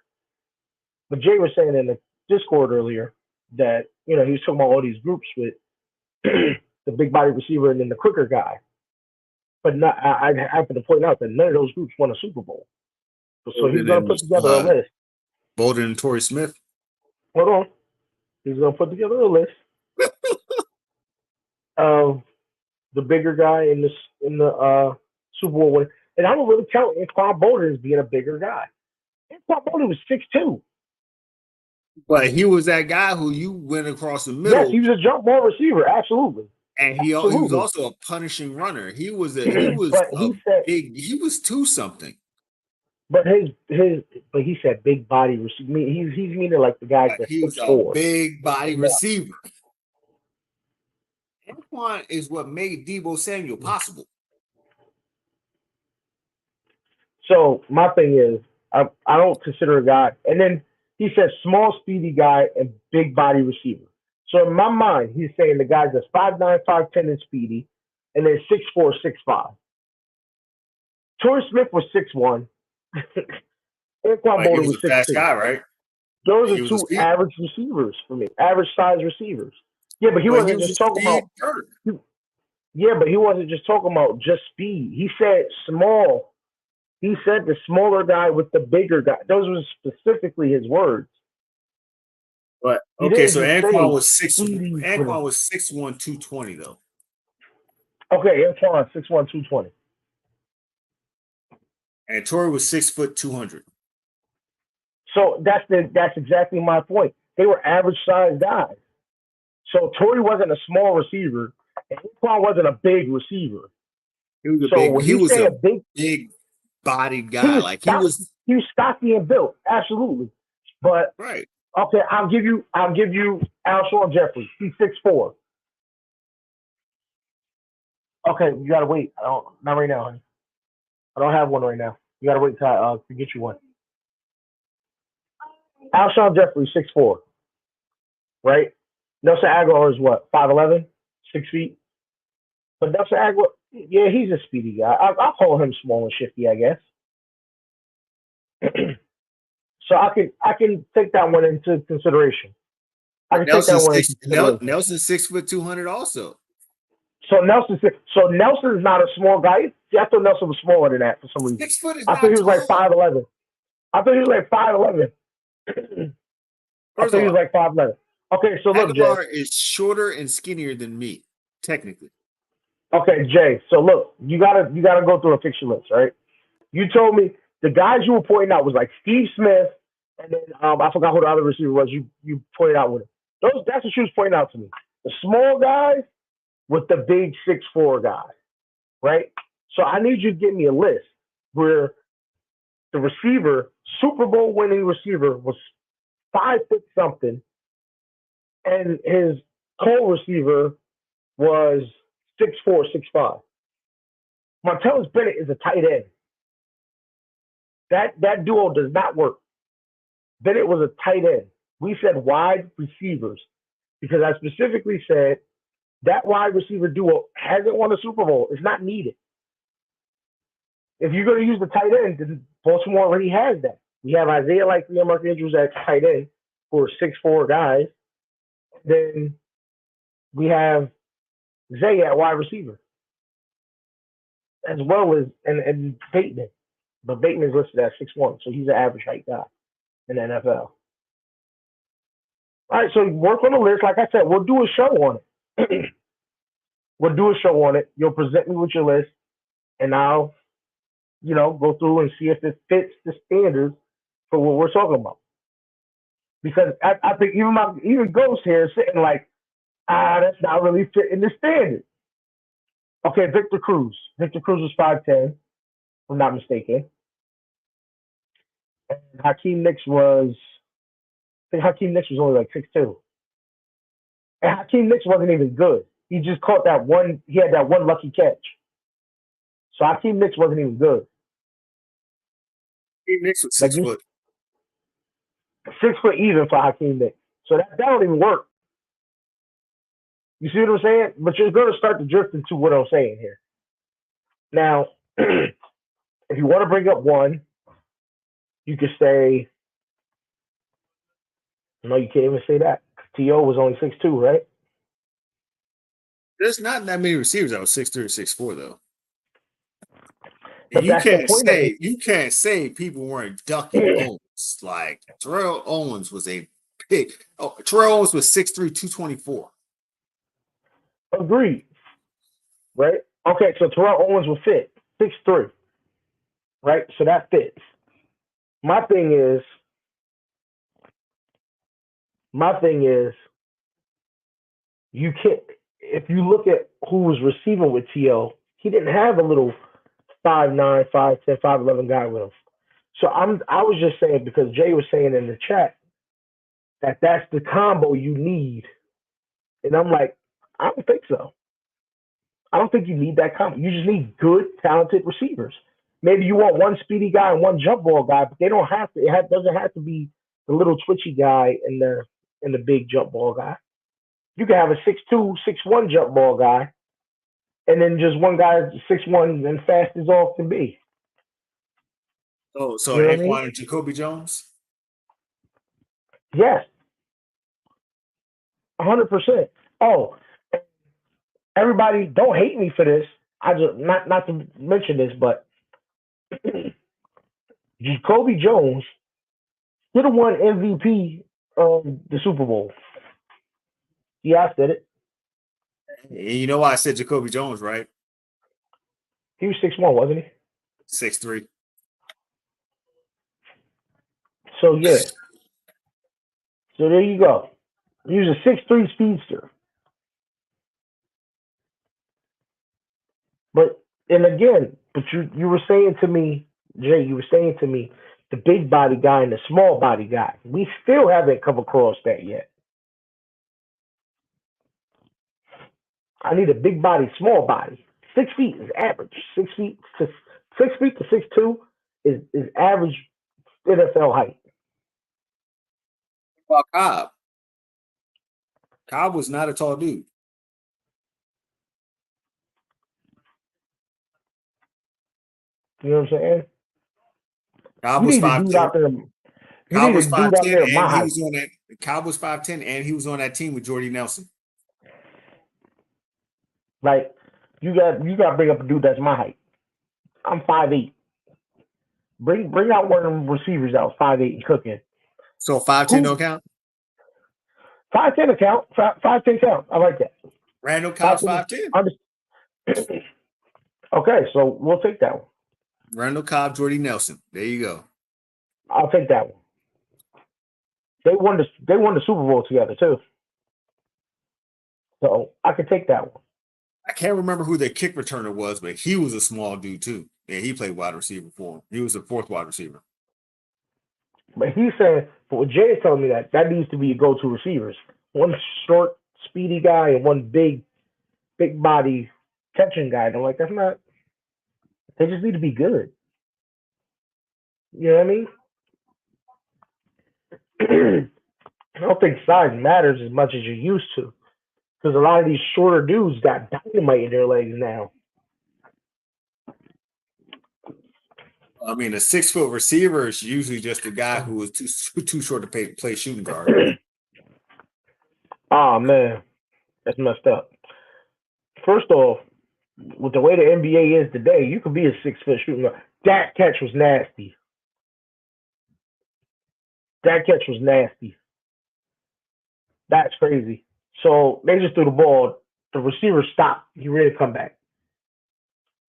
But Jay was saying in the Discord earlier that he was talking about all these groups with the big body receiver and then the quicker guy. But I happen to point out that none of those groups won a Super Bowl. So he's going to put together a list. Bolden and Torrey Smith. Hold on. He's going to put together a list of the bigger guy in the Super Bowl win. And I don't really count Anquan Bolden as being a bigger guy. Anquan Bolden was 6'2". But he was that guy who you went across the middle. Yes, he was a jump ball receiver, absolutely. And he was also a punishing runner. He was big. He was 2-something. But he said big body receiver. He's meaning like the guy that he was a big body receiver. Anquan is what made Deebo Samuel possible. So my thing is, I don't consider a guy. And then he said small, speedy guy and big body receiver. So in my mind, he's saying the guys that's 5'9", 5'10", and speedy, and then 6'4", 6'5". Torrey Smith was 6'1". Anquan Bolden was 6'2". Fast guy, right? Those are two average receivers for me, average size receivers. Yeah, but he wasn't just talking about. Yeah, but he wasn't just talking about just speed. He said small. He said the smaller guy with the bigger guy. Those were specifically his words. But okay, so Anquan was 6'1", 220 though. Okay, Anquan 6'1", 220. And Torrey was 6 foot 200. So that's exactly my point. They were average sized guys. So Torrey wasn't a small receiver, and Anquan wasn't a big receiver. He was a big bodied guy. He was stocky and built, absolutely. But right. Okay, I'll give you Alshon Jeffrey. He's 6'4". Okay, you gotta wait. Not right now, honey. I don't have one right now. You gotta wait till to get you one. Alshon Jeffrey, 6'4". Right? Nelson Aguilar is what? 5'11", 6 feet. But Nelson Aguilar, yeah, he's a speedy guy. I'll call him small and shifty, I guess. So I can take that one into consideration. Nelson's 6 foot 200 also. So Nelson's not a small guy. See, I thought Nelson was smaller than that for some reason. 6 foot is I thought he was like 5'11". I thought he was like 5'11". I thought he was like 5'11". Okay, so look, Aguilar Jay is shorter and skinnier than me, technically. Okay, Jay. So look, you gotta go through a fixture list, right? You told me the guys you were pointing out was like Steve Smith, and then I forgot who the other receiver was. You pointed out with him. That's what she was pointing out to me. The small guys with the big 6'4" guys, right? So I need you to give me a list where the receiver, Super Bowl winning receiver, was 5 foot something, and his co-receiver was 6'4", 6'5". Martellus Bennett is a tight end. That duo does not work. Bennett was a tight end. We said wide receivers because I specifically said that wide receiver duo hasn't won a Super Bowl. It's not needed. If you're going to use the tight end, then Baltimore already has that. We have Isaiah Likely and Mark Andrews at tight end, who are 6'4" guys. Then we have Zay at wide receiver, as well as and Bateman. But Bateman is listed at 6'1", so he's an average height guy in the NFL. All right, so work on the list. Like I said, we'll do a show on it. We'll do a show on it. You'll present me with your list, and I'll, go through and see if it fits the standards for what we're talking about. Because I think even Ghost here is sitting like, that's not really fitting the standard. Okay, Victor Cruz. Victor Cruz was 5'10", if I'm not mistaken. And Hakeem Nicks was only like 6'2". And Hakeem Nicks wasn't even good. He just caught that one. He had that one lucky catch. So Hakeem Nicks wasn't even good. Hakeem Nicks was 6 foot. 6 foot even for Hakeem Nicks. So that don't even work. You see what I'm saying? But you're going to start to drift into what I'm saying here. Now, if you want to bring up one, you could say, no, you can't even say that. T.O. was only 6'2", right? There's not that many receivers that was 6'3" or 6'4", though. But You that's the point of it. You can't say people weren't ducking Owens. Like Terrell Owens was a big. Oh, Terrell Owens was 6'3", 224. Agreed. Right? Okay, so Terrell Owens will fit 6'3". Right? So that fits. My thing is, you can't. If you look at who was receiving with T.O., he didn't have a little 5'9", 5'10", 5'11" guy with him. So I was just saying, because Jay was saying in the chat that that's the combo you need. And I'm like, I don't think so. I don't think you need that combo. You just need good, talented receivers. Maybe you want one speedy guy and one jump ball guy, but they don't have to. It doesn't have to be the little twitchy guy and the big jump ball guy. You can have a 6'2", 6'1" jump ball guy, and then just one guy 6'1" and fast as all can be. Oh, so you know Anquan and Jacoby Jones? Yes. 100%. Oh, everybody, don't hate me for this. I just not to mention this, but Jacoby Jones should have won MVP of the Super Bowl. Yeah, I said it. And you know why I said Jacoby Jones, right? He was 6'1", wasn't he? 6'3". So yeah. So there you go. He was a 6'3" speedster. But you were saying to me, Jay, the big body guy and the small body guy. We still haven't come across that yet. I need a big body, small body. 6 feet is average. 6 feet to 6'2" is average NFL height. Well, Cobb. Cobb was not a tall dude. You know what I'm saying? Cobb was 5'10". Cobb was 5'10", and he was on that. Cobb was 5'10", and he was on that team with Jordy Nelson. Like, you got to bring up a dude that's my height. I'm 5'8". Bring out one of them receivers that was 5'8" and cooking. So 5'10" don't count? 5'10" account. 5'10" count. I like that. Randall Cobb's 5'10". Okay, so we'll take that one. Randall Cobb, Jordy Nelson. There you go. I'll take that one. They won the Super Bowl together too. So I could take that one. I can't remember who their kick returner was, but he was a small dude too. Yeah, he played wide receiver for him. He was the fourth wide receiver. But he said, but what Jay is telling me that needs to be your go-to receivers. One short, speedy guy and one big body catching guy. And I'm like, that's not. They just need to be good. You know what I mean? I don't think size matters as much as you used to, because a lot of these shorter dudes got dynamite in their legs now. I mean, a 6-foot receiver is usually just a guy who is too short to play shooting guard. Oh man, that's messed up. First off, with the way the NBA is today, you could be a 6-foot shooting guard. That catch was nasty. That's crazy. So they just threw the ball. The receiver stopped. He ready to come back.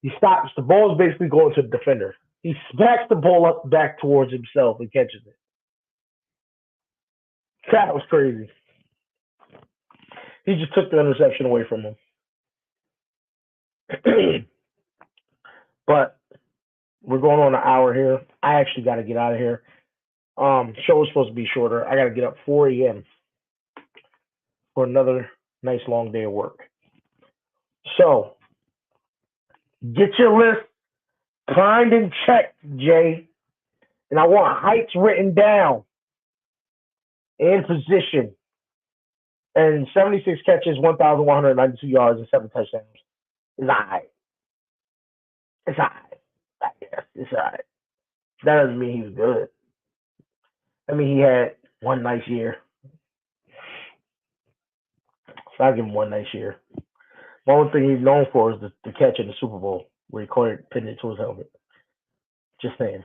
He stops. The ball is basically going to the defender. He smacks the ball up back towards himself and catches it. That was crazy. He just took the interception away from him. But we're going on an hour here. I actually got to get out of here. Show was supposed to be shorter. I got to get up 4 a.m. for another nice long day of work. So, get your list primed and checked, Jay. And I want heights written down in position. And 76 catches, 1,192 yards, and 7 touchdowns. It's all right. It's all right. I guess it's all right. That doesn't mean he was good. I mean, he had one nice year. So I'll give him one nice year. The only thing he's known for is the catch in the Super Bowl where he caught it, pinned it to his helmet. Just saying.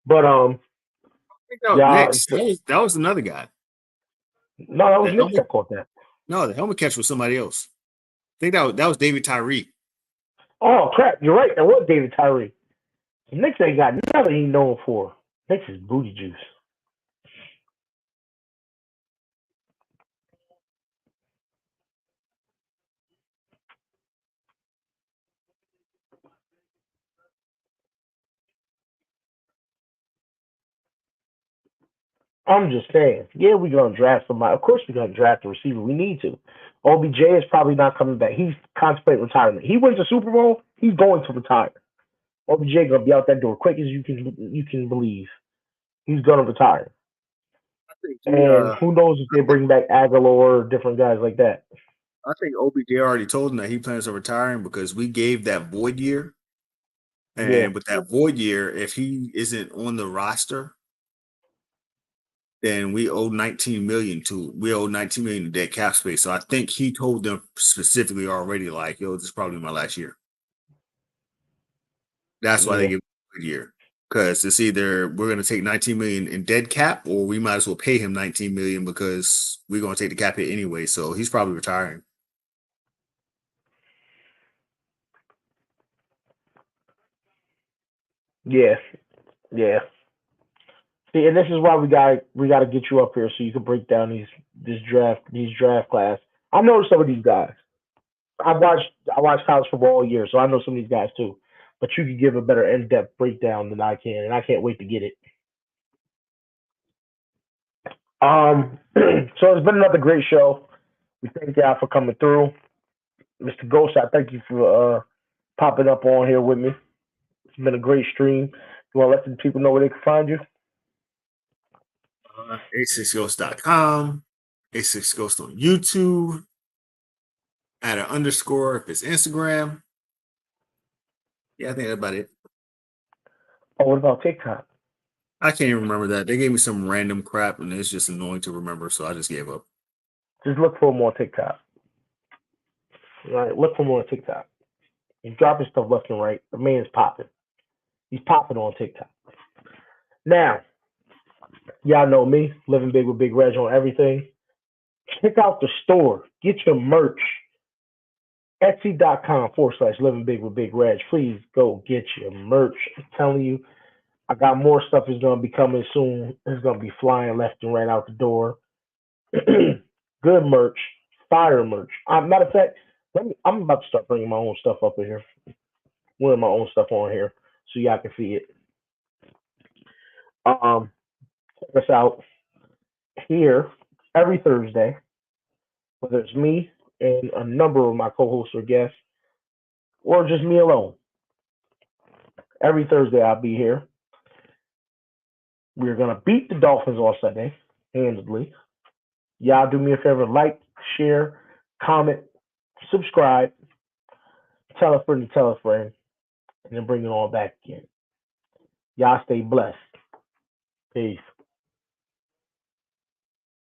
But I think that was yeah, next. That was another guy. No, that was Nick that caught that. No, the helmet catch was somebody else. I think that was David Tyree. Oh crap! You're right. That was David Tyree. Nick ain't got nothing he's known for. Nick's is booty juice. I'm just saying. Yeah, we're gonna draft somebody. Of course, we're gonna draft a receiver. We need to. OBJ is probably not coming back. He's contemplating retirement. He wins the Super Bowl. He's going to retire. OBJ gonna be out that door quick as you can believe. He's gonna retire. And who knows if they bring back Aguilar or different guys like that. I think OBJ already told him that he plans on retiring because we gave that void year. And with that void year, if he isn't on the roster, then we owe 19 million to dead cap space. So I think he told them specifically already, like, yo, this is probably my last year. That's why they give him a good year. Because it's either we're going to take 19 million in dead cap, or we might as well pay him 19 million because we're going to take the cap hit anyway. So he's probably retiring. Yeah. See, and this is why we got to get you up here so you can break down these draft class. I know some of these guys. I watched college football all year, so I know some of these guys too. But you can give a better in-depth breakdown than I can, and I can't wait to get it. So it's been another great show. We thank y'all for coming through. Mr. Ghost, I thank you for popping up on here with me. It's been a great stream. You want to let the people know where they can find you? A6ghost.com, A6ghost on YouTube, @ _ if it's Instagram. Yeah, I think that's about it. Oh, what about TikTok? I can't even remember that. They gave me some random crap, and it's just annoying to remember, so I just gave up. Just look for more TikTok. All right, look for more TikTok. He's dropping stuff left and right. The man's popping. He's popping on TikTok. Now, y'all know me, Living Big with Big Reg on everything. Check out the store. Get your merch. Etsy.com / Living Big with Big Reg. Please go get your merch. I'm telling you, I got more stuff is going to be coming soon. It's going to be flying left and right out the door. Good merch. Fire merch. Matter of fact, I'm about to start bringing my own stuff up in here. Wearing my own stuff on here so y'all can see it. Check us out here every Thursday, whether it's me and a number of my co-hosts or guests, or just me alone. Every Thursday I'll be here. We're going to beat the Dolphins on Sunday, handedly. Y'all do me a favor, like, share, comment, subscribe, tell a friend to tell a friend, and then bring it on back again. Y'all stay blessed. Peace.